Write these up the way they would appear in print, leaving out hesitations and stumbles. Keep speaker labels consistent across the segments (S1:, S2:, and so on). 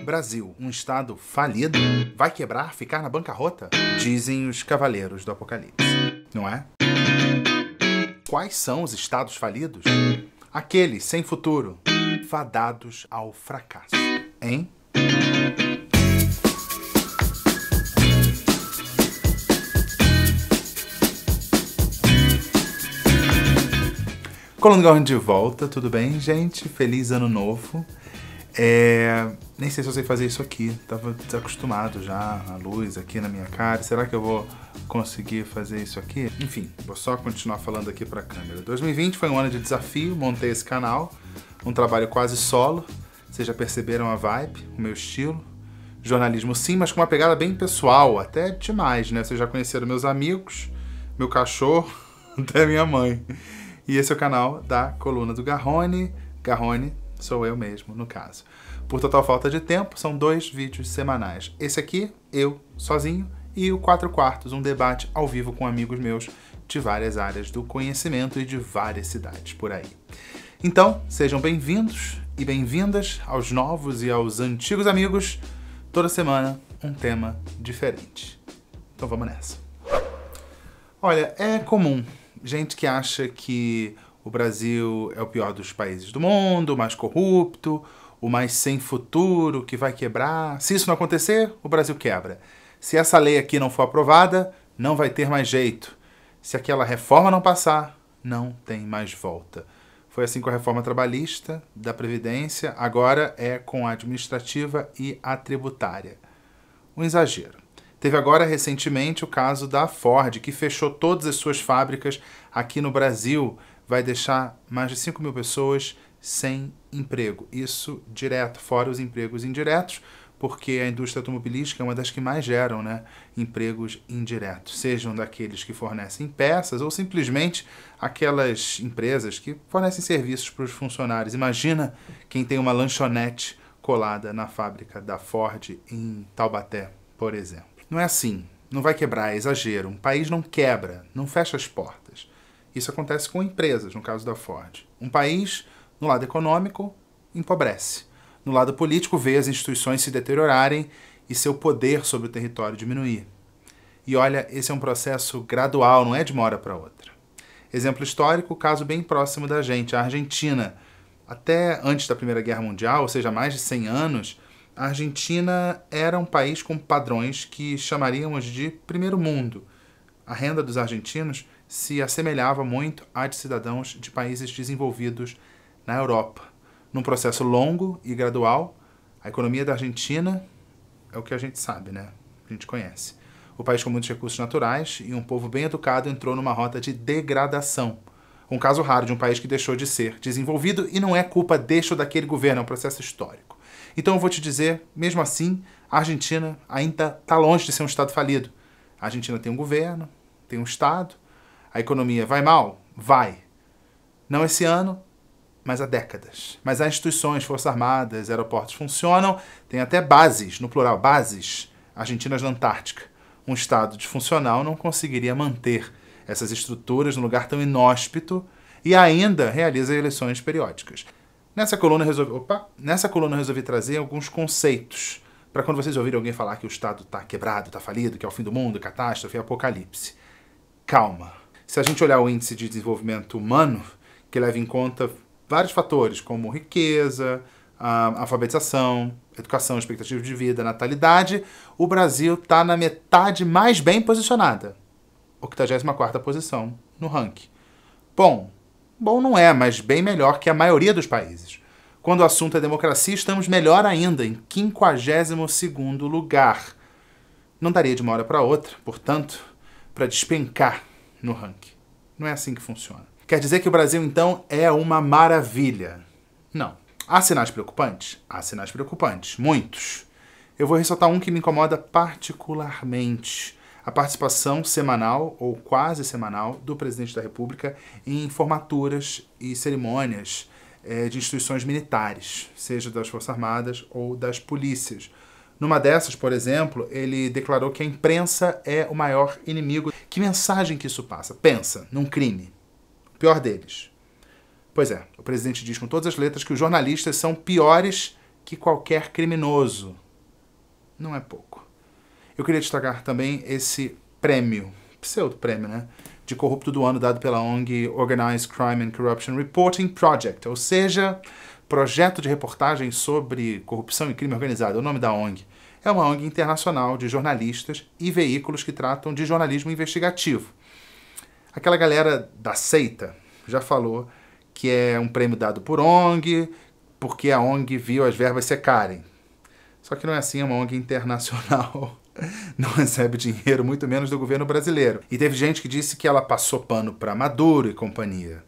S1: Brasil, um estado falido? Vai quebrar, ficar na bancarrota? Dizem os cavaleiros do Apocalipse, não é? Quais são os estados falidos? Aqueles sem futuro, fadados ao fracasso, hein? Coluna do Garrone de volta, tudo bem, gente? Feliz ano novo. Nem sei se eu sei fazer isso aqui, tava desacostumado já, a luz aqui na minha cara. Será que eu vou conseguir fazer isso aqui? Enfim, vou só continuar falando aqui pra câmera. 2020 foi um ano de desafio, montei esse canal, um trabalho quase solo. Vocês já perceberam a vibe, o meu estilo. Jornalismo sim, mas com uma pegada bem pessoal, até demais, né? Vocês já conheceram meus amigos, meu cachorro, até minha mãe. E esse é o canal da Coluna do Garrone. Garrone sou eu mesmo, no caso. Por total falta de tempo, são 2 vídeos semanais. Esse aqui, eu, sozinho, e o 4 quartos, um debate ao vivo com amigos meus de várias áreas do conhecimento e de várias cidades por aí. Então, sejam bem-vindos e bem-vindas aos novos e aos antigos amigos. Toda semana, um tema diferente. Então vamos nessa. Olha, é comum gente que acha que o Brasil é o pior dos países do mundo, o mais corrupto, o mais sem futuro, que vai quebrar. Se isso não acontecer, o Brasil quebra. Se essa lei aqui não for aprovada, não vai ter mais jeito. Se aquela reforma não passar, não tem mais volta. Foi assim com a reforma trabalhista, da Previdência, agora é com a administrativa e a tributária. Um exagero. Teve agora, recentemente, o caso da Ford, que fechou todas as suas fábricas aqui no Brasil. Vai deixar mais de 5 mil pessoas sem emprego. Isso direto, fora os empregos indiretos, porque a indústria automobilística é uma das que mais geram, né, empregos indiretos. Sejam daqueles que fornecem peças ou simplesmente aquelas empresas que fornecem serviços para os funcionários. Imagina quem tem uma lanchonete colada na fábrica da Ford em Taubaté, por exemplo. Não é assim, não vai quebrar, é exagero. Um país não quebra, não fecha as portas. Isso acontece com empresas, no caso da Ford. Um país, no lado econômico, empobrece. No lado político, vê as instituições se deteriorarem e seu poder sobre o território diminuir. E olha, esse é um processo gradual, não é de uma hora para outra. Exemplo histórico, caso bem próximo da gente, a Argentina. Até antes da Primeira Guerra Mundial, ou seja, há mais de 100 anos, a Argentina era um país com padrões que chamaríamos de primeiro mundo. A renda dos argentinos se assemelhava muito à de cidadãos de países desenvolvidos na Europa. Num processo longo e gradual, a economia da Argentina é o que a gente sabe, né? A gente conhece. O país com muitos recursos naturais e um povo bem educado entrou numa rota de degradação. Um caso raro de um país que deixou de ser desenvolvido e não é culpa deste ou daquele governo, é um processo histórico. Então eu vou te dizer, mesmo assim, a Argentina ainda está longe de ser um estado falido. A Argentina tem um governo, tem um estado, a economia vai mal? Vai. Não esse ano, mas há décadas. Mas há instituições, forças armadas, aeroportos funcionam, tem até bases, no plural, bases argentinas na Antártica. Um estado disfuncional não conseguiria manter essas estruturas num lugar tão inóspito e ainda realiza eleições periódicas. Nessa coluna eu resolvi trazer alguns conceitos para quando vocês ouvirem alguém falar que o Estado está quebrado, está falido, que é o fim do mundo, catástrofe, apocalipse. Calma. Se a gente olhar o índice de desenvolvimento humano, que leva em conta vários fatores, como riqueza, alfabetização, educação, expectativa de vida, natalidade, o Brasil está na metade mais bem posicionada. 84ª posição no ranking. Bom não é, mas bem melhor que a maioria dos países. Quando o assunto é democracia, estamos melhor ainda, em 52º lugar. Não daria de uma hora para outra, portanto, para despencar no ranking. Não é assim que funciona. Quer dizer que o Brasil, então, é uma maravilha? Não. Há sinais preocupantes? Há sinais preocupantes. Muitos. Eu vou ressaltar um que me incomoda particularmente. A participação semanal, ou quase semanal, do presidente da República em formaturas e cerimônias de instituições militares, seja das Forças Armadas ou das polícias. Numa dessas, por exemplo, ele declarou que a imprensa é o maior inimigo. Que mensagem que isso passa? Pensa, num crime. O pior deles. Pois é, o presidente diz com todas as letras que os jornalistas são piores que qualquer criminoso. Não é pouco. Eu queria destacar também esse prêmio, pseudo-prêmio, né? De corrupto do ano dado pela ONG Organized Crime and Corruption Reporting Project, ou seja, projeto de reportagem sobre corrupção e crime organizado. É o nome da ONG. É uma ONG internacional de jornalistas e veículos que tratam de jornalismo investigativo. Aquela galera da seita já falou que é um prêmio dado por ONG, porque a ONG viu as verbas secarem. Só que não é assim, é uma ONG internacional. Não recebe dinheiro, muito menos do governo brasileiro. E teve gente que disse que ela passou pano para Maduro e companhia.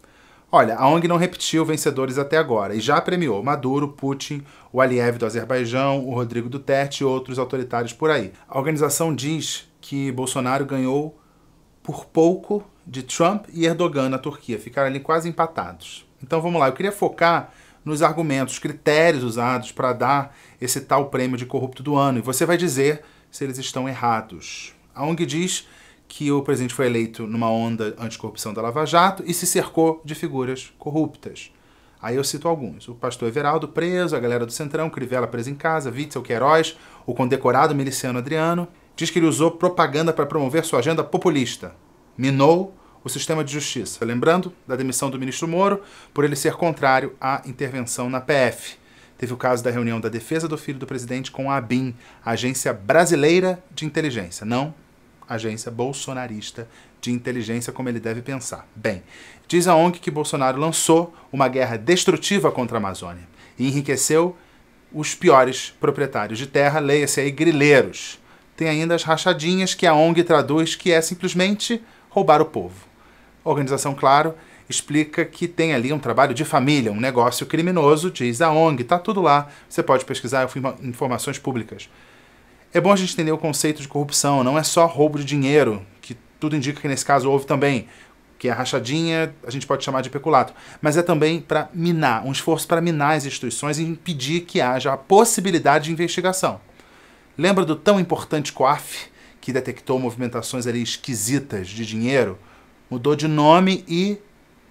S1: Olha, a ONG não repetiu vencedores até agora e já premiou Maduro, Putin, o Aliyev do Azerbaijão, o Rodrigo Duterte e outros autoritários por aí. A organização diz que Bolsonaro ganhou por pouco de Trump e Erdogan na Turquia. Ficaram ali quase empatados. Então vamos lá, eu queria focar nos argumentos, critérios usados para dar esse tal prêmio de corrupto do ano. E você vai dizer se eles estão errados. A ONG diz que o presidente foi eleito numa onda anticorrupção da Lava Jato e se cercou de figuras corruptas. Aí eu cito alguns. O pastor Everaldo preso, a galera do Centrão, Crivella preso em casa, Witzel Queiroz, o condecorado miliciano Adriano. Diz que ele usou propaganda para promover sua agenda populista. Minou o sistema de justiça. Lembrando da demissão do ministro Moro por ele ser contrário à intervenção na PF. Teve o caso da reunião da defesa do filho do presidente com a ABIN, Agência Brasileira de Inteligência, não agência bolsonarista de inteligência, como ele deve pensar. Bem, diz a ONG que Bolsonaro lançou uma guerra destrutiva contra a Amazônia e enriqueceu os piores proprietários de terra, leia-se aí grileiros. Tem ainda as rachadinhas que a ONG traduz que é simplesmente roubar o povo. A organização, claro, explica que tem ali um trabalho de família, um negócio criminoso, diz a ONG, tá tudo lá, você pode pesquisar informações públicas. É bom a gente entender o conceito de corrupção, não é só roubo de dinheiro, que tudo indica que nesse caso houve também, que a rachadinha a gente pode chamar de peculato, mas é também para minar, um esforço para minar as instituições e impedir que haja a possibilidade de investigação. Lembra do tão importante COAF, que detectou movimentações ali esquisitas de dinheiro? Mudou de nome e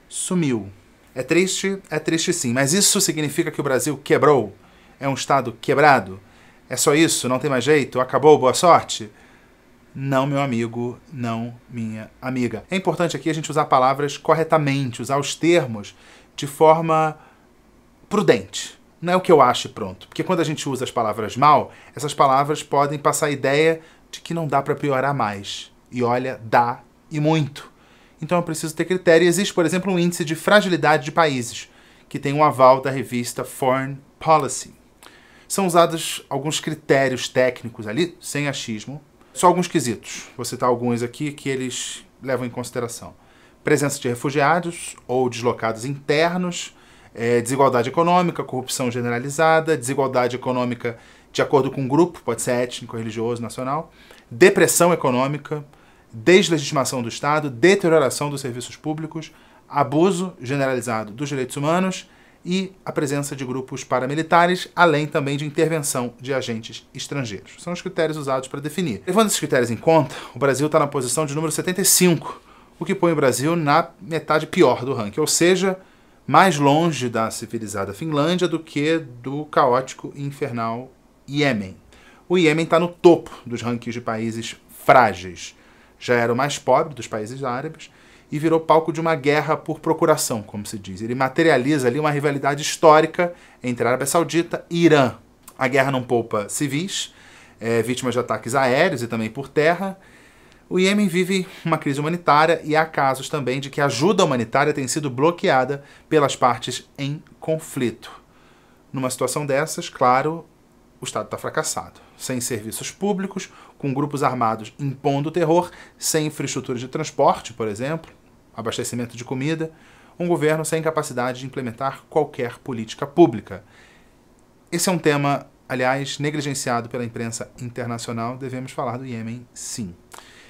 S1: sumiu. É triste sim, mas isso significa que o Brasil quebrou? É um Estado quebrado? É só isso? Não tem mais jeito? Acabou? Boa sorte? Não, meu amigo, não, minha amiga. É importante aqui a gente usar palavras corretamente, usar os termos de forma prudente. Não é o que eu acho e pronto. Porque quando a gente usa as palavras mal, essas palavras podem passar a ideia de que não dá para piorar mais. E olha, dá e muito. Então eu preciso ter critério. Existe, por exemplo, um índice de fragilidade de países, que tem um aval da revista Foreign Policy. São usados alguns critérios técnicos ali, sem achismo. Só alguns quesitos. Vou citar alguns aqui que eles levam em consideração. Presença de refugiados ou deslocados internos, desigualdade econômica, corrupção generalizada, desigualdade econômica de acordo com o grupo, pode ser étnico, religioso, nacional, depressão econômica, deslegitimação do Estado, deterioração dos serviços públicos, abuso generalizado dos direitos humanos e a presença de grupos paramilitares, além também de intervenção de agentes estrangeiros. São os critérios usados para definir. Levando esses critérios em conta, o Brasil está na posição de número 75, o que põe o Brasil na metade pior do ranking, ou seja, mais longe da civilizada Finlândia do que do caótico e infernal Iêmen. O Iêmen está no topo dos rankings de países frágeis. Já era o mais pobre dos países árabes e virou palco de uma guerra por procuração, como se diz. Ele materializa ali uma rivalidade histórica entre a Arábia Saudita e Irã. A guerra não poupa civis, vítimas de ataques aéreos e também por terra. O Iêmen vive uma crise humanitária e há casos também de que a ajuda humanitária tem sido bloqueada pelas partes em conflito. Numa situação dessas, claro, o Estado está fracassado. Sem serviços públicos, com grupos armados impondo terror, sem infraestrutura de transporte, por exemplo, abastecimento de comida, um governo sem capacidade de implementar qualquer política pública. Esse é um tema, aliás, negligenciado pela imprensa internacional. Devemos falar do Iêmen, sim.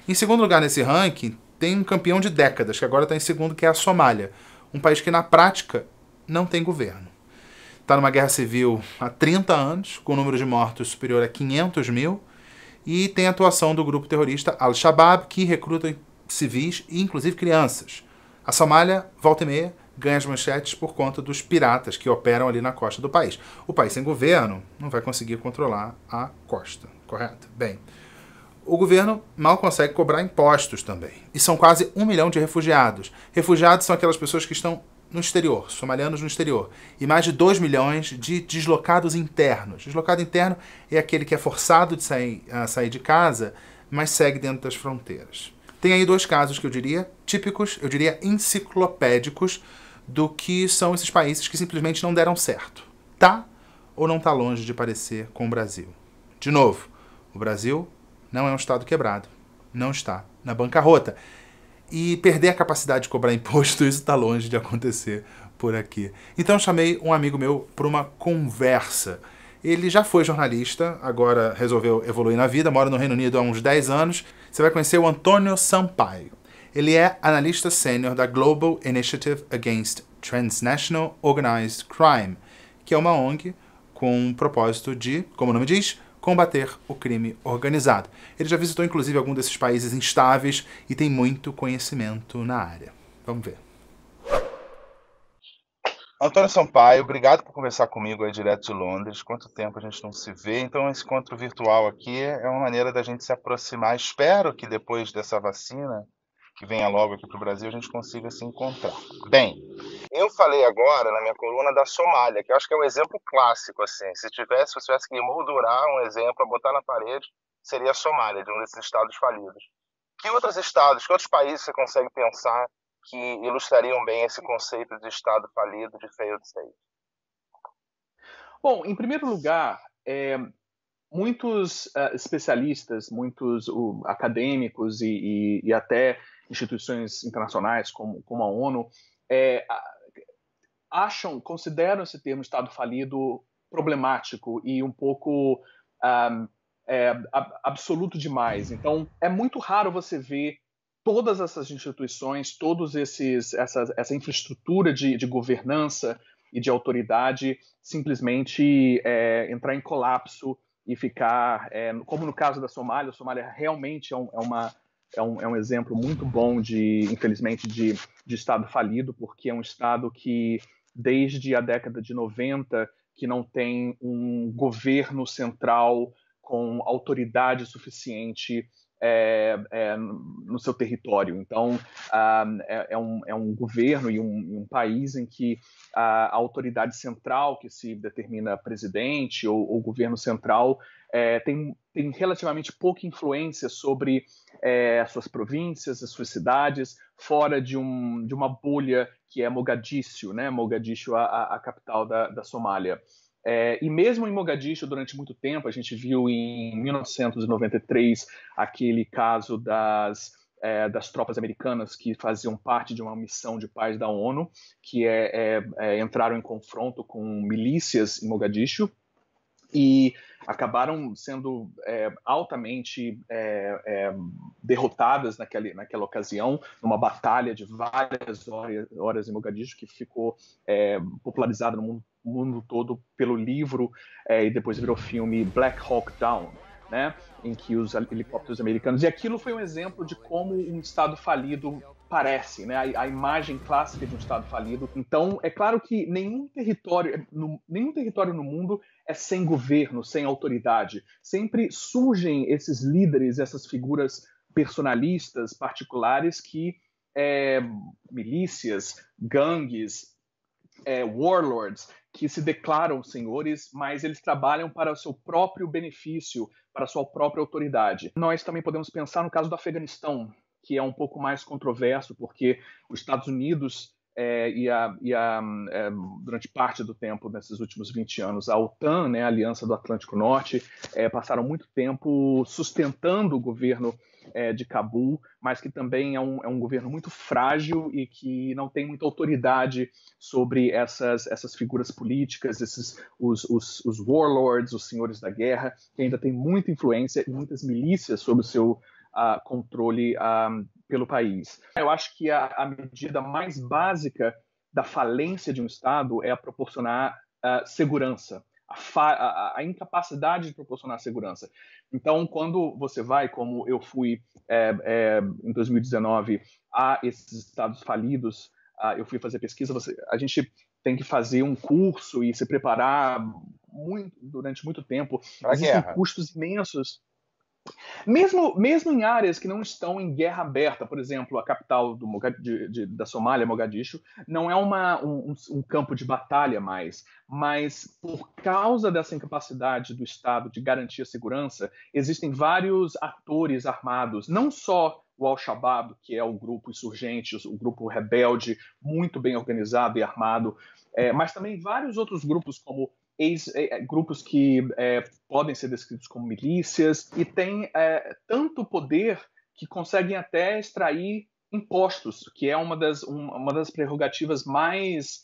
S1: Em segundo lugar nesse ranking, tem um campeão de décadas, que agora está em segundo, que é a Somália. Um país que, na prática, não tem governo. Está numa guerra civil há 30 anos, com um número de mortos superior a 500 mil, e tem a atuação do grupo terrorista Al-Shabaab, que recruta civis e, inclusive, crianças. A Somália, volta e meia, ganha as manchetes por conta dos piratas que operam ali na costa do país. O país sem governo não vai conseguir controlar a costa, correto? Bem, o governo mal consegue cobrar impostos também. E são quase 1 milhão de refugiados. Refugiados são aquelas pessoas que estão no exterior, somalianos no exterior. E mais de 2 milhões de deslocados internos. Deslocado interno é aquele que é forçado de sair de casa, mas segue dentro das fronteiras. Tem aí 2 casos que eu diria típicos, eu diria enciclopédicos, do que são esses países que simplesmente não deram certo. Tá ou não tá longe de parecer com o Brasil? De novo, o Brasil não é um estado quebrado. Não está na bancarrota. E perder a capacidade de cobrar imposto, isso está longe de acontecer por aqui. Então eu chamei um amigo meu para uma conversa. Ele já foi jornalista, agora resolveu evoluir na vida, mora no Reino Unido há uns 10 anos. Você vai conhecer o Antônio Sampaio. Ele é analista sênior da Global Initiative Against Transnational Organized Crime, que é uma ONG com o propósito de, como o nome diz, combater o crime organizado. Ele já visitou inclusive algum desses países instáveis e tem muito conhecimento na área. Vamos ver. Antônio Sampaio, obrigado por conversar comigo aí direto de Londres. Quanto tempo a gente não se vê, então esse encontro virtual aqui é uma maneira da gente se aproximar. Espero que depois dessa vacina, que venha logo aqui para o Brasil, a gente consiga se encontrar. Bem, eu falei agora na minha coluna da Somália, que eu acho que é um exemplo clássico, assim. Se você tivesse que moldurar um exemplo, botar na parede, seria a Somália, de um desses estados falidos. Que outros estados, que outros países você consegue pensar que ilustrariam bem esse conceito de estado falido, de failed state?
S2: Bom, em primeiro lugar, muitos especialistas, muitos acadêmicos e até instituições internacionais como a ONU consideram esse termo Estado falido problemático e um pouco absoluto demais. Então, é muito raro você ver todas essas instituições, essa infraestrutura de governança e de autoridade simplesmente entrar em colapso e ficar, como no caso da Somália. A Somália realmente é um exemplo muito bom, infelizmente, de Estado falido, porque é um Estado que, desde a década de 90, que não tem um governo central com autoridade suficiente no seu território. Então, é um governo e um país em que a autoridade central, que se determina presidente ou governo central, tem relativamente pouca influência sobre as suas províncias, as suas cidades, fora de uma bolha que é Mogadíscio, né? Mogadíscio, a capital da Somália. E mesmo em Mogadíscio, durante muito tempo, a gente viu em 1993 aquele caso das tropas americanas que faziam parte de uma missão de paz da ONU, que entraram em confronto com milícias em Mogadíscio e acabaram sendo altamente derrotadas naquela ocasião, numa batalha de várias horas em Mogadíscio, que ficou popularizada no mundo todo pelo livro e depois virou filme Black Hawk Down, né, em que os helicópteros americanos... E aquilo foi um exemplo de como um Estado falido parece, né? A imagem clássica de um Estado falido. Então, é claro que nenhum território no mundo é sem governo, sem autoridade. Sempre surgem esses líderes, essas figuras personalistas, particulares, que milícias, gangues, warlords, que se declaram senhores, mas eles trabalham para o seu próprio benefício, para a sua própria autoridade. Nós também podemos pensar no caso do Afeganistão, que é um pouco mais controverso, porque os Estados Unidos durante parte do tempo, nesses últimos 20 anos, a OTAN, né, a Aliança do Atlântico Norte, passaram muito tempo sustentando o governo de Cabul, mas que também é um governo muito frágil e que não tem muita autoridade sobre essas figuras políticas, os warlords, os senhores da guerra, que ainda têm muita influência e muitas milícias sob o seu controle pelo país. Eu acho que a medida mais básica da falência de um Estado é proporcionar segurança, a incapacidade de proporcionar segurança. Então, quando você vai, como eu fui em 2019, a esses Estados falidos, eu fui fazer pesquisa, a gente tem que fazer um curso e se preparar durante muito tempo.
S3: Pra
S2: Existem
S3: guerra.
S2: custos imensos. Mesmo em áreas que não estão em guerra aberta, por exemplo, a capital da Somália, Mogadishu, não é um campo de batalha mais, mas por causa dessa incapacidade do Estado de garantir a segurança, existem vários atores armados, não só o Al-Shabaab, que é o grupo insurgente, o grupo rebelde, muito bem organizado e armado, mas também vários outros grupos, como grupos que podem ser descritos como milícias, e têm tanto poder que conseguem até extrair impostos, que é uma das prerrogativas mais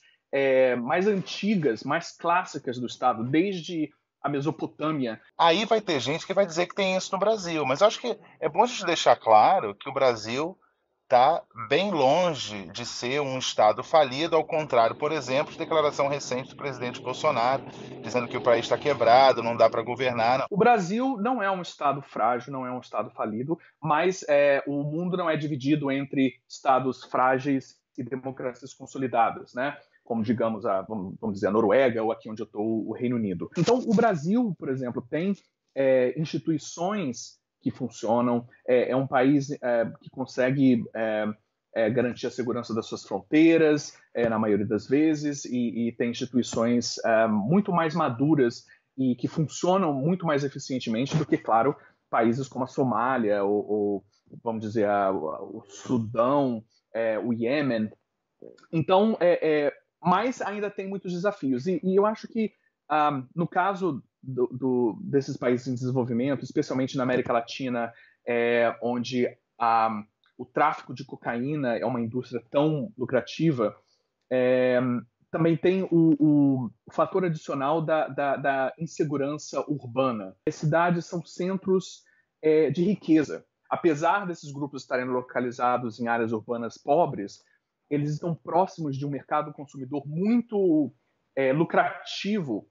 S2: antigas, mais clássicas do Estado, desde a Mesopotâmia.
S3: Aí vai ter gente que vai dizer que tem isso no Brasil, mas eu acho que é bom a gente deixar claro que o Brasil está bem longe de ser um Estado falido, ao contrário, por exemplo, de declaração recente do presidente Bolsonaro, dizendo que o país está quebrado, não dá para governar. Não.
S2: O Brasil não é um Estado frágil, não é um Estado falido, mas o mundo não é dividido entre Estados frágeis e democracias consolidadas, né? Como, digamos, vamos dizer, a Noruega ou aqui onde eu estou, o Reino Unido. Então, o Brasil, por exemplo, tem instituições que funcionam, é um país que consegue garantir a segurança das suas fronteiras, na maioria das vezes, e tem instituições muito mais maduras e que funcionam muito mais eficientemente do que, claro, países como a Somália, ou vamos dizer, o Sudão, o Iêmen. Então, mas ainda tem muitos desafios. E eu acho que, no caso desses países em desenvolvimento, especialmente na América Latina, onde o tráfico de cocaína é uma indústria tão lucrativa, também tem o fator adicional da insegurança urbana. As cidades são centros de riqueza. Apesar desses grupos estarem localizados em áreas urbanas pobres, eles estão próximos de um mercado consumidor muito lucrativo,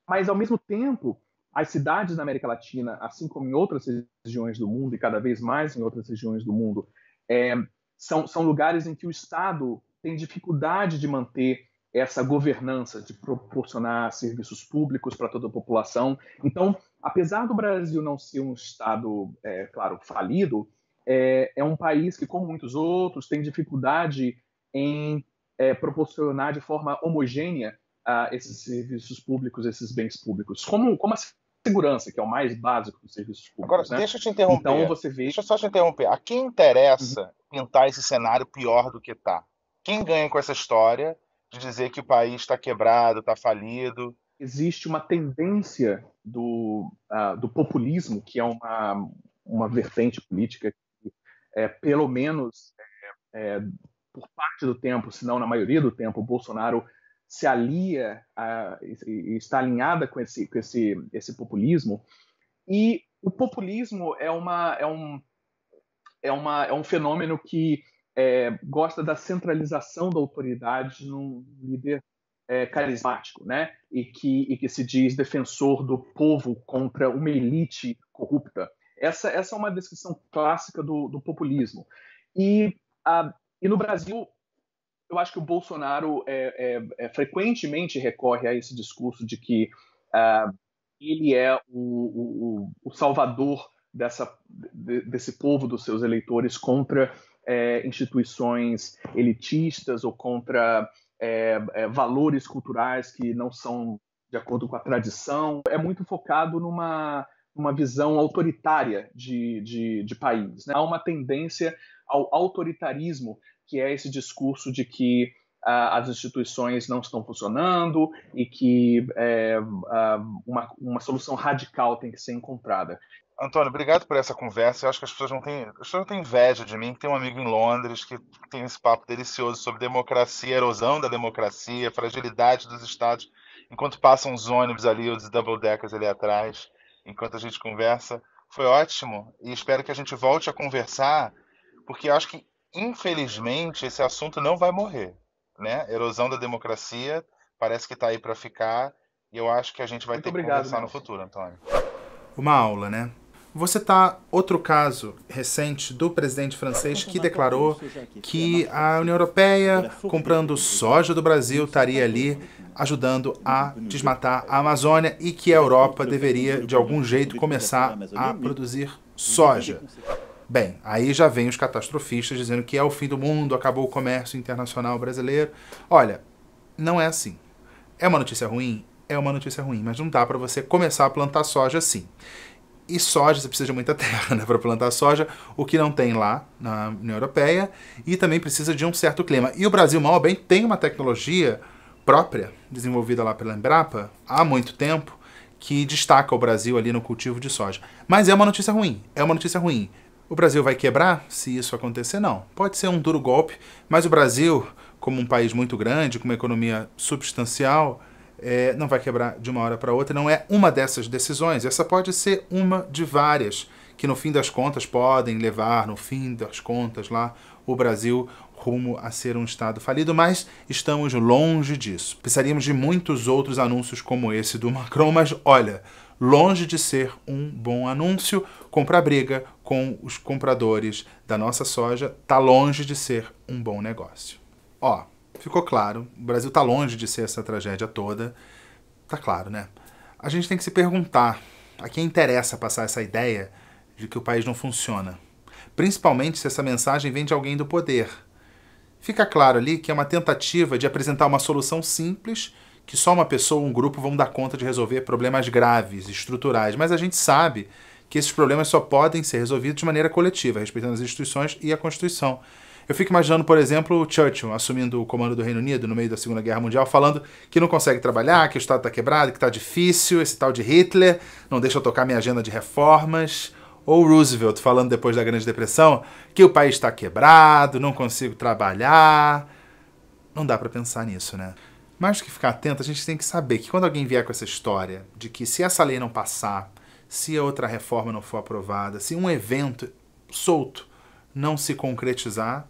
S2: mas, ao mesmo tempo, as cidades na América Latina, assim como em outras regiões do mundo, e cada vez mais em outras regiões do mundo, são lugares em que o Estado tem dificuldade de manter essa governança, de proporcionar serviços públicos para toda a população. Então, apesar do Brasil não ser um Estado, claro, falido, é um país que, como muitos outros, tem dificuldade em proporcionar de forma homogênea esses serviços públicos, esses bens públicos, como a segurança, que é o mais básico dos serviços públicos.
S3: Agora, deixa eu te interromper.
S2: Então, você vê...
S3: Deixa eu só te interromper. A quem interessa pintar esse cenário pior do que está? Quem ganha com essa história de dizer que o país está quebrado, está falido?
S2: Existe uma tendência do populismo, que é uma vertente política que, pelo menos por parte do tempo, se não na maioria do tempo, o Bolsonaro se alia e está alinhada com esse populismo. E o populismo é um fenômeno que gosta da centralização da autoridade num líder carismático, né? E que se diz defensor do povo contra uma elite corrupta. Essa é uma descrição clássica do populismo. E no Brasil, eu acho que o Bolsonaro frequentemente recorre a esse discurso de que ele é o salvador desse povo, dos seus eleitores, contra instituições elitistas ou contra valores culturais que não são de acordo com a tradição. É muito focado numa visão autoritária de país, né? Há uma tendência ao autoritarismo, que é esse discurso de que as instituições não estão funcionando e que uma solução radical tem que ser encontrada.
S3: Antônio, obrigado por essa conversa. Eu acho que as pessoas não têm inveja de mim, que tem um amigo em Londres que tem esse papo delicioso sobre democracia, erosão da democracia, fragilidade dos estados, enquanto passam os ônibus ali, os double-deckers ali atrás, enquanto a gente conversa. Foi ótimo e espero que a gente volte a conversar, porque eu acho que, infelizmente, esse assunto não vai morrer, né? Erosão da democracia parece que está aí para ficar e eu acho que a gente vai ter que conversar no futuro, Antônio.
S1: Uma aula, né? Vou citar outro caso recente do presidente francês que declarou que a União Europeia, comprando soja do Brasil, estaria ali ajudando a desmatar a Amazônia e que a Europa deveria, de algum jeito, começar a produzir soja. Bem, aí já vem os catastrofistas dizendo que é o fim do mundo, acabou o comércio internacional brasileiro. Olha, não é assim. É uma notícia ruim? É uma notícia ruim, mas não dá para você começar a plantar soja assim. E soja, você precisa de muita terra, né, para plantar soja, o que não tem lá na União Europeia, e também precisa de um certo clima. E o Brasil, mal ou bem, tem uma tecnologia própria, desenvolvida lá pela Embrapa, há muito tempo, que destaca o Brasil ali no cultivo de soja. Mas é uma notícia ruim, é uma notícia ruim. O Brasil vai quebrar se isso acontecer? Não. Pode ser um duro golpe, mas o Brasil, como um país muito grande, com uma economia substancial, não vai quebrar de uma hora para outra. Não é uma dessas decisões. Essa pode ser uma de várias, que no fim das contas podem levar, no fim das contas, lá o Brasil rumo a ser um Estado falido, mas estamos longe disso. Precisaríamos de muitos outros anúncios como esse do Macron, mas olha, longe de ser um bom anúncio, comprar briga com os compradores da nossa soja está longe de ser um bom negócio. Ó, ficou claro, o Brasil está longe de ser essa tragédia toda, tá claro, né? A gente tem que se perguntar, a quem interessa passar essa ideia de que o país não funciona? Principalmente se essa mensagem vem de alguém do poder. Fica claro ali que é uma tentativa de apresentar uma solução simples que só uma pessoa ou um grupo vão dar conta de resolver problemas graves, estruturais. Mas a gente sabe que esses problemas só podem ser resolvidos de maneira coletiva, respeitando as instituições e a Constituição. Eu fico imaginando, por exemplo, o Churchill assumindo o comando do Reino Unido no meio da Segunda Guerra Mundial, falando que não consegue trabalhar, que o Estado está quebrado, que está difícil, esse tal de Hitler não deixa eu tocar minha agenda de reformas. Ou Roosevelt falando depois da Grande Depressão que o país está quebrado, não consigo trabalhar. Não dá para pensar nisso, né? Mais do que ficar atento, a gente tem que saber que quando alguém vier com essa história de que se essa lei não passar, se a outra reforma não for aprovada, se um evento solto não se concretizar,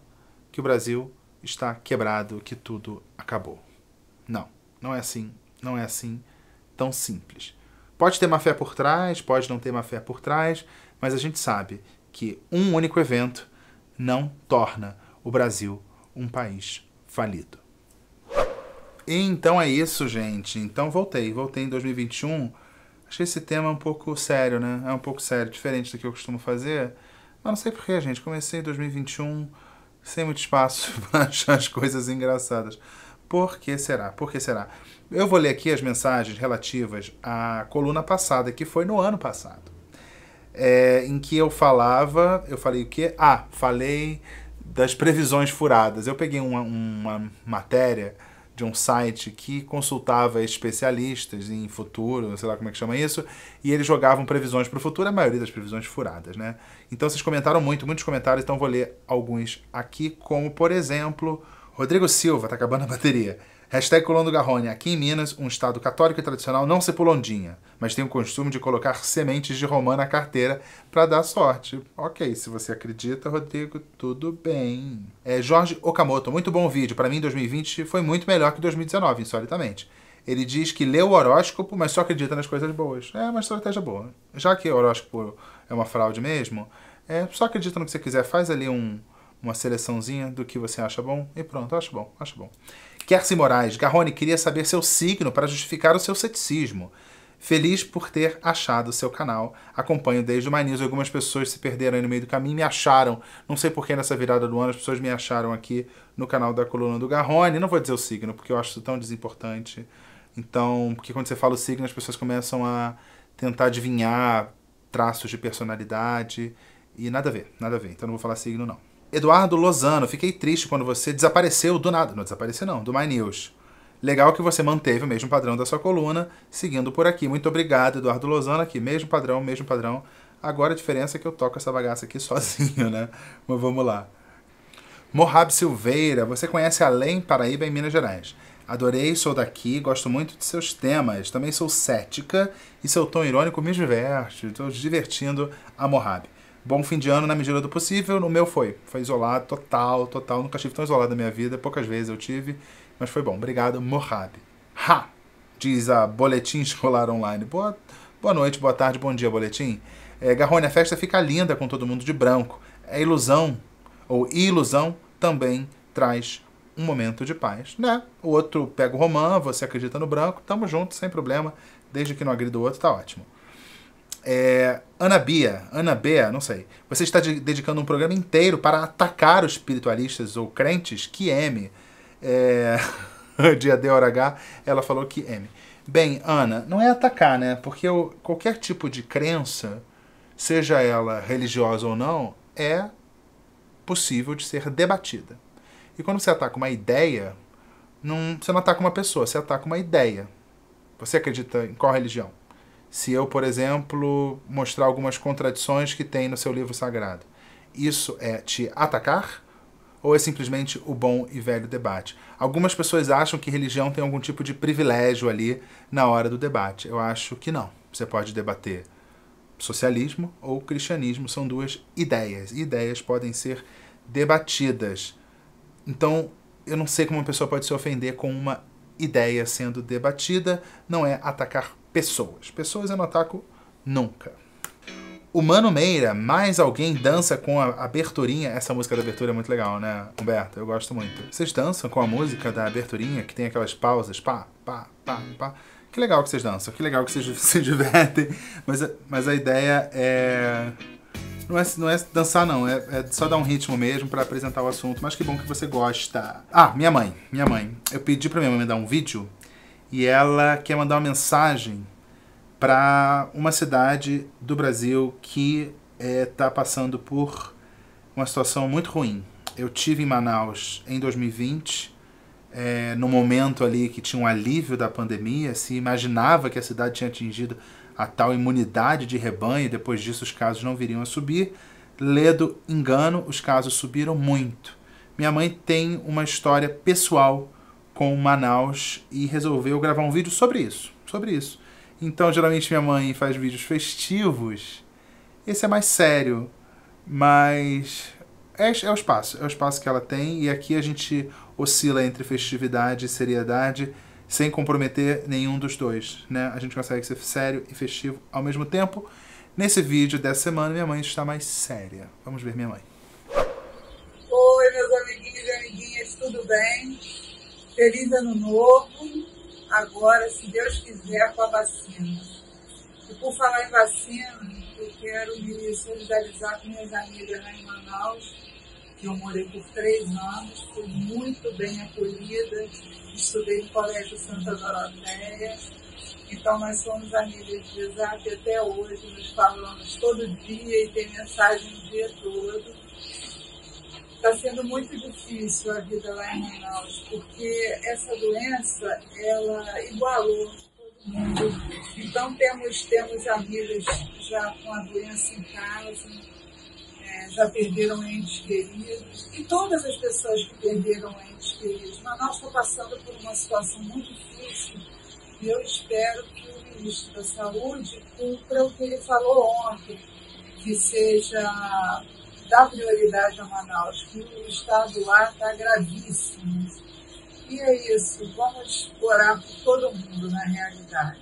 S1: que o Brasil está quebrado, que tudo acabou. Não, não é assim, não é assim tão simples. Pode ter má fé por trás, pode não ter má fé por trás, mas a gente sabe que um único evento não torna o Brasil um país falido. E então é isso, gente. Então voltei em 2021. Achei esse tema um pouco sério, né? É um pouco sério, diferente do que eu costumo fazer. Mas não sei porquê, gente. Comecei em 2021 sem muito espaço para achar as coisas engraçadas. Por que será? Por que será? Eu vou ler aqui as mensagens relativas à coluna passada, que foi no ano passado. Em que eu falei o quê? Falei das previsões furadas. Eu peguei uma matéria de um site que consultava especialistas em futuro, sei lá como é que chama isso, e eles jogavam previsões para o futuro, a maioria das previsões furadas, né? Então vocês comentaram muitos comentários, então vou ler alguns aqui, como por exemplo, Rodrigo Silva, tá acabando a bateria. Hashtag Coluna do Garrone. Aqui em Minas, um estado católico e tradicional, não se pula ondinha, mas tem o costume de colocar sementes de romã na carteira para dar sorte. Ok, se você acredita, Rodrigo, tudo bem. Jorge Okamoto, muito bom vídeo. Para mim, 2020 foi muito melhor que 2019, insolitamente. Ele diz que leu o horóscopo, mas só acredita nas coisas boas. É uma estratégia boa. Já que o horóscopo é uma fraude mesmo, só acredita no que você quiser. Faz ali uma seleçãozinha do que você acha bom e pronto, acho bom. Kersi Moraes, Garrone, queria saber seu signo para justificar o seu ceticismo. Feliz por ter achado o seu canal. Acompanho desde o My News. Algumas pessoas se perderam aí no meio do caminho, me acharam. Não sei por que nessa virada do ano as pessoas me acharam aqui no canal da Coluna do Garrone. Não vou dizer o signo, porque eu acho isso tão desimportante. Então, porque quando você fala o signo, as pessoas começam a tentar adivinhar traços de personalidade. E nada a ver. Então não vou falar signo, não. Eduardo Lozano, fiquei triste quando você desapareceu do nada. Não desapareceu não, do My News. Legal que você manteve o mesmo padrão da sua coluna, seguindo por aqui. Muito obrigado, Eduardo Lozano, aqui. Mesmo padrão. Agora a diferença é que eu toco essa bagaça aqui sozinho, né? Mas vamos lá. Mohab Silveira, você conhece Além, Paraíba e Minas Gerais. Adorei, sou daqui, gosto muito de seus temas. Também sou cética e seu tom irônico me diverte. Estou divertindo a Mohab. Bom fim de ano na medida do possível. No meu foi isolado, total. Nunca estive tão isolado na minha vida. Poucas vezes eu tive, mas foi bom. Obrigado, Mohab. Diz a Boletim Escolar Online. Boa noite, boa tarde, bom dia, boletim. Garrone, a festa fica linda com todo mundo de branco. A ilusão, ou ilusão, também traz um momento de paz, né? O outro pega o romã, você acredita no branco, tamo junto, sem problema, desde que não agrida o outro, tá ótimo. Ana Bia, não sei. Você está dedicando um programa inteiro para atacar os espiritualistas ou crentes? Que M. Dia DHH, ela falou que M. Bem, Ana, não é atacar, né? Porque qualquer tipo de crença, seja ela religiosa ou não, é possível de ser debatida. E quando você ataca uma ideia, você não ataca uma pessoa, você ataca uma ideia. Você acredita em qual religião? Se eu, por exemplo, mostrar algumas contradições que tem no seu livro sagrado, isso é te atacar? Ou é simplesmente o bom e velho debate? Algumas pessoas acham que religião tem algum tipo de privilégio ali na hora do debate. Eu acho que não. Você pode debater socialismo ou cristianismo, são duas ideias. Ideias podem ser debatidas. Então, eu não sei como uma pessoa pode se ofender com uma ideia sendo debatida. Não é atacar pessoas. Pessoas eu não ataco nunca. O Mano Meira, mais alguém dança com a aberturinha. Essa música da abertura é muito legal, né, Humberto? Eu gosto muito. Vocês dançam com a música da aberturinha, que tem aquelas pausas, pá, pá, pá, pá. Que legal que vocês dançam, que legal que vocês se divertem. Mas a ideia não é dançar, não. É só dar um ritmo mesmo pra apresentar o assunto. Mas que bom que você gosta. Minha mãe. Eu pedi pra minha mãe mandar um vídeo e ela quer mandar uma mensagem para uma cidade do Brasil que está passando por uma situação muito ruim. Eu tive em Manaus em 2020, no momento ali que tinha um alívio da pandemia, se imaginava que a cidade tinha atingido a tal imunidade de rebanho, e depois disso os casos não viriam a subir. Ledo engano, os casos subiram muito. Minha mãe tem uma história pessoal com Manaus e resolveu gravar um vídeo sobre isso. Então, geralmente minha mãe faz vídeos festivos. Esse é mais sério, mas é o espaço que ela tem, e aqui a gente oscila entre festividade e seriedade sem comprometer nenhum dos dois, né? A gente consegue ser sério e festivo ao mesmo tempo. Nesse vídeo dessa semana, minha mãe está mais séria. Vamos ver minha mãe.
S4: Oi, meus amiguinhos e amiguinhas, tudo bem? Feliz ano novo. Agora, se Deus quiser, com a vacina. E por falar em vacina, eu quero me solidarizar com minhas amigas lá em Manaus, que eu morei por 3 anos, fui muito bem acolhida, estudei no Colégio Santa Doroteia, então nós somos amigas de zap até hoje, nos falamos todo dia e tem mensagem o dia todo. Está sendo muito difícil a vida lá em Manaus, porque essa doença, ela igualou todo mundo. Então temos amigas já com a doença em casa, já perderam entes queridos, e todas as pessoas que perderam entes queridos. Manaus está passando por uma situação muito difícil, e eu espero que o ministro da Saúde cumpra o que ele falou ontem, que seja dar prioridade a Manaus, que o estado lá está gravíssimo. E é isso, vamos orar por todo mundo na realidade.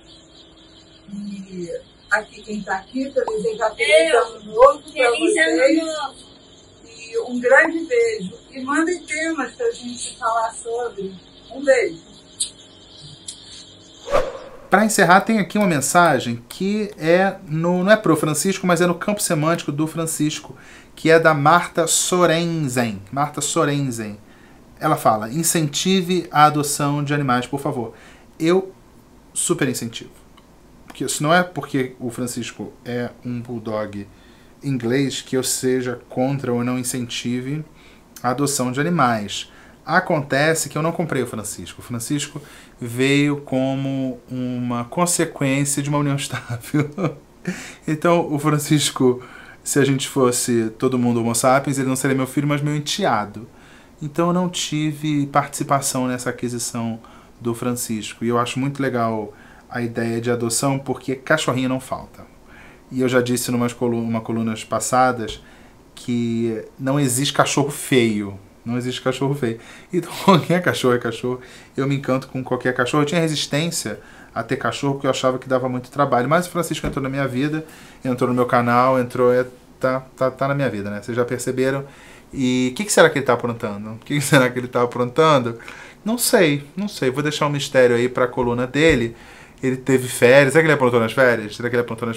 S4: E aqui quem está aqui, para desejar feliz ano novo para vocês. E um grande beijo. E mandem temas para a gente falar sobre. Um beijo.
S1: Para encerrar, tem aqui uma mensagem que não é pro Francisco, mas é no campo semântico do Francisco, que é da Marta Sorensen. Marta Sorensen. Ela fala: incentive a adoção de animais, por favor. Eu super incentivo. Porque isso não é porque o Francisco é um bulldog inglês que eu seja contra ou não incentive a adoção de animais. Acontece que eu não comprei o Francisco. O Francisco veio como uma consequência de uma união estável. Então, o Francisco, se a gente fosse todo mundo homo sapiens, ele não seria meu filho, mas meu enteado. Então, eu não tive participação nessa aquisição do Francisco. E eu acho muito legal a ideia de adoção, porque cachorrinho não falta. E eu já disse em colunas passadas que não existe cachorro feio. Não existe cachorro feio. Então, qualquer cachorro é cachorro. Eu me encanto com qualquer cachorro. Eu tinha resistência a ter cachorro, porque eu achava que dava muito trabalho. Mas o Francisco entrou na minha vida, entrou no meu canal, tá na minha vida, né? Vocês já perceberam. E o que será que ele tá aprontando? O que será que ele tá aprontando? Não sei. Vou deixar um mistério aí pra coluna dele. Ele teve férias. Será que ele aprontou nas férias?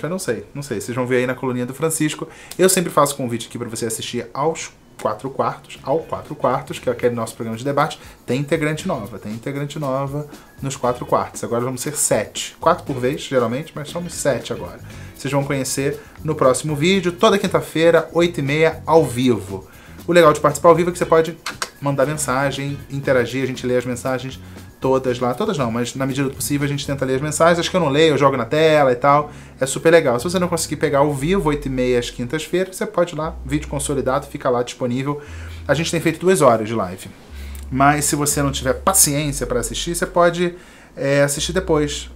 S1: Não sei. Vocês vão ver aí na coluninha do Francisco. Eu sempre faço convite aqui pra você assistir aos 4 quartos, que é aquele nosso programa de debate. Tem integrante nova nos 4 quartos. Agora vamos ser 7. 4 por vez, geralmente, mas somos 7 agora. Vocês vão conhecer no próximo vídeo, toda quinta-feira, 8h30, ao vivo. O legal de participar ao vivo é que você pode mandar mensagem, interagir, a gente lê as mensagens todas lá. Todas não, mas na medida do possível a gente tenta ler as mensagens. Acho que eu não leio, eu jogo na tela e tal. É super legal. Se você não conseguir pegar ao vivo, 8h30 às quintas-feiras, você pode ir lá, vídeo consolidado, fica lá disponível. A gente tem feito 2 horas de live. Mas se você não tiver paciência para assistir, você pode assistir depois,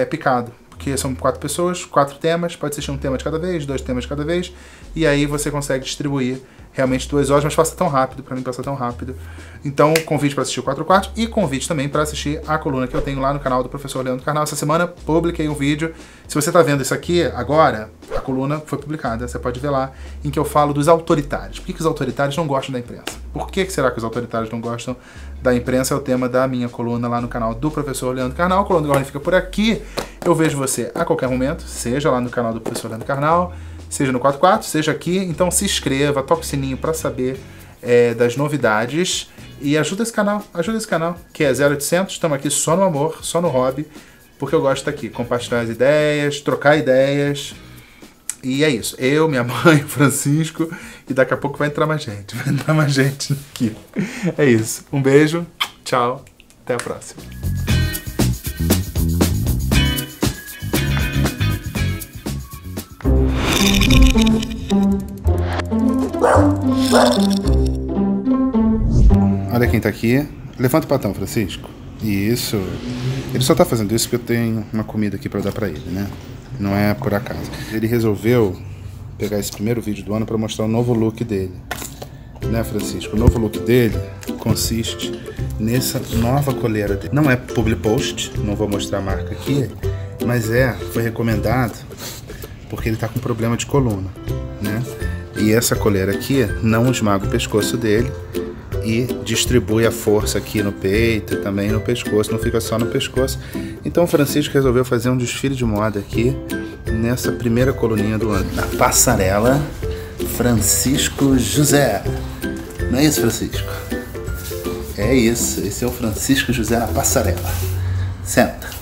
S1: picado. Porque são 4 pessoas, 4 temas, pode assistir um tema de cada vez, 2 temas de cada vez, e aí você consegue distribuir realmente 2 horas, mas passa tão rápido, pra mim passa tão rápido. Então, convite para assistir o 4 quartos e convite também para assistir a coluna que eu tenho lá no canal do Professor Leandro Carnal. Essa semana publiquei um vídeo. Se você está vendo isso aqui agora, a coluna foi publicada, você pode ver lá, em que eu falo dos autoritários. Por que os autoritários não gostam da imprensa? Por que será que os autoritários não gostam da imprensa? É o tema da minha coluna lá no canal do Professor Leandro Carnal. A coluna do Gorni fica por aqui. Eu vejo você a qualquer momento, seja lá no canal do Professor Leandro Carnal, seja no 44, seja aqui. Então se inscreva, toque o sininho para saber das novidades e ajuda esse canal, que é 0800, estamos aqui só no amor, só no hobby, porque eu gosto de estar aqui, compartilhar as ideias, trocar ideias, e é isso. Eu, minha mãe, o Francisco, e daqui a pouco vai entrar mais gente aqui. É isso. Um beijo, tchau, até a próxima. Olha quem tá aqui. Levanta o patão, Francisco. Isso. Ele só tá fazendo isso porque eu tenho uma comida aqui pra dar pra ele, né? Não é por acaso. Ele resolveu pegar esse primeiro vídeo do ano pra mostrar o novo look dele. Né, Francisco? O novo look dele consiste nessa nova coleira dele. Não é public post, não vou mostrar a marca aqui, mas foi recomendado porque ele tá com problema de coluna, né? E essa coleira aqui não esmaga o pescoço dele e distribui a força aqui no peito e também no pescoço, não fica só no pescoço. Então o Francisco resolveu fazer um desfile de moda aqui nessa primeira coluninha do ano. Na passarela Francisco José. Não é isso, Francisco? É isso, esse é o Francisco José na passarela. Senta.